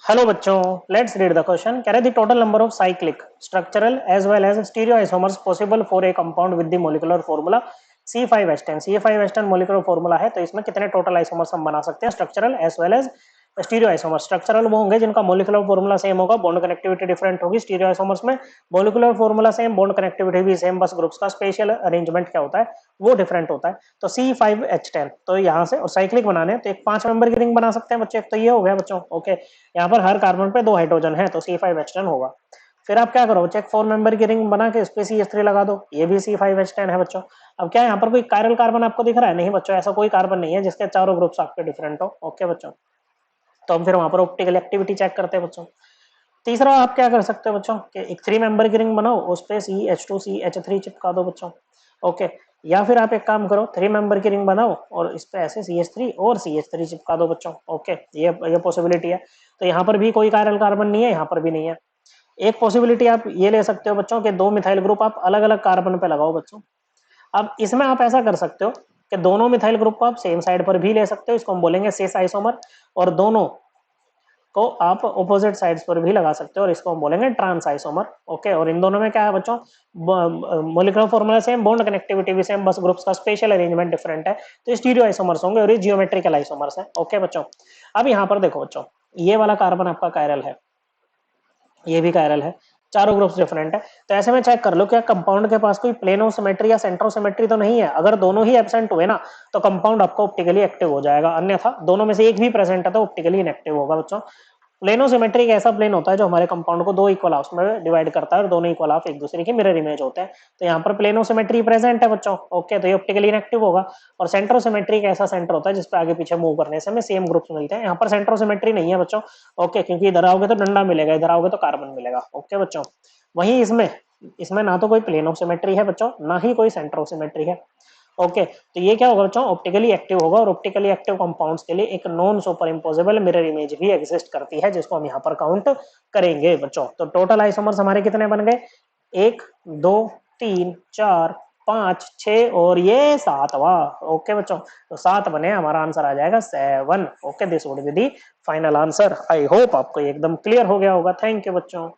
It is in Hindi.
हेलो बच्चों, लेट्स रीड द क्वेश्चन। कह रहे the total number of cyclic structural as well as stereoisomers possible for a compound with the molecular formula C5H10। C5H10 molecular formula है, तो इसमें कितने टोटल आइसोमर्स हम बना सकते हैं structural as well as stereoisomers. Structural वो होंगे जिनका मॉलिक्यूलर फार्मूला सेम होगा, बॉन्ड कनेक्टिविटी डिफरेंट होगी। स्टीरियोआइसोमर्स में molecular formula same, bond connectivity भी सेम, बस ग्रुप्स का स्पेशल अरेंजमेंट क्या होता है वो डिफरेंट होता है। तो C5H10, तो यहाँ से और साइक्लिक बनाने हैं तो एक 5 मेंबर की रिंग बना सकते हैं बच्चे। एक तो ये हो गया बच्चों, ओके। यहाँ पर हर कार्बन पे 2 हाइड्रोजन है तो C5H10 होगा। फिर आप क्या करो बच्चे, एक 4 मेंबर की रिंग बना के इस पे CH3 लगा दो, ये भी C5H10 है बच्चों। अब क्या यहाँ पर कोई कायरल कार्बन आपको दिख रहा है? नहीं बच्चों, ऐसा कोई कार्बन नहीं है जिसके चारों ग्रुप्स आपके डिफरेंट हो, ओके बच्चों। तो हम फिर वहां पर ऑप्टिकल एक्टिविटी चेक करते हैं बच्चों। तीसरा आप क्या कर सकते हो बच्चों कि एक 3 मेंबर की रिंग बनाओ, उस पे CH2CH3 चिपका दो बच्चों, ओके। या फिर आप एक काम करो, 3 मेंबर की रिंग बनाओ और इस पे ऐसे CH3 और CH3 चिपका दो बच्चों, ओके। ये पॉसिबिलिटी है। तो यहाँ पर भी कोई कायरल कार्बन नहीं है, यहाँ पर भी नहीं है। एक पॉसिबिलिटी आप ये ले सकते हो बच्चों के 2 मिथाइल ग्रुप आप अलग अलग कार्बन पे लगाओ बच्चों। अब इसमें आप ऐसा कर सकते हो कि दोनों मिथाइल ग्रुप को आप सेम साइड पर भी ले सकते हो, इसको हम बोलेंगे सिस आइसोमर। और दोनों को आप ऑपोजिट साइड्स पर भी लगा सकते हो और इसको हम बोलेंगे ट्रांस आइसोमर, ओके। और इन दोनों में क्या है बच्चों, molecular formula same, bond connectivity भी सेम, बस ग्रुप्स का स्पेशल अरेंजमेंट डिफरेंट है। तो स्टीरियो आइसोमर्स होंगे और ये जियोमेट्रिकल आइसोमर्स है, ओके बच्चों। अब यहाँ पर देखो बच्चों, ये वाला कार्बन आपका कायरल है, ये भी कायरल है, चारों ग्रुप्स डिफरेंट है। तो ऐसे में चेक कर लो क्या कंपाउंड के पास कोई प्लेनो सिमेट्री या सेंट्रो सिमेट्री तो नहीं है। अगर दोनों ही एब्सेंट हुए ना तो कंपाउंड आपको ऑप्टिकली एक्टिव हो जाएगा, अन्यथा दोनों में से एक भी प्रेजेंट है तो ऑप्टिकली इनएक्टिव होगा बच्चों। प्लेनो सिमेट्रिक ऐसा प्लेन होता है जो हमारे कंपाउंड को 2 इक्वल हाफ्स में डिवाइड करता है और दोनों इक्वल हाफ एक दूसरे की मिरर इमेज होते हैं। तो यहाँ पर प्लेनो सिमेट्री प्रेजेंट है बच्चों, ओके। तो ये ऑप्टिकली इनएक्टिव होगा। और सेंट्रो सिमेट्रिक ऐसा सेंटर होता है जिसपे आगे पीछे मूव करने से हमें सेम ग्रुप्स मिलते हैं। यहाँ पर सेंट्रो सिमेट्री नहीं है बच्चों, ओके, क्योंकि इधर आओगे तो डंडा मिलेगा, इधर आओगे तो कार्बन मिलेगा, ओके बच्चों। वहीं इसमें इसमें ना तो कोई प्लेनो सिमेट्री है बच्चों, ना ही कोई सेंट्रो सिमेट्री है, ओके। तो ये क्या होगा बच्चों, ऑप्टिकली एक्टिव होगा। और ऑप्टिकली एक्टिव कंपाउंड्स के लिए एक नॉन सुपर इंपोजिबल मिरर इमेज भी एग्जिस्ट करती है, जिसको हम यहाँ पर काउंट करेंगे बच्चों। तो टोटल आइसोमर्स हमारे कितने बन गए, 1 2 3 4 5 6 और ये 7वां, ओके बच्चों। तो 7 बने, हमारा आंसर आ जाएगा 7, okay. This would be the final answer. I hope आपको एकदम क्लियर हो गया होगा। थैंक यू बच्चों।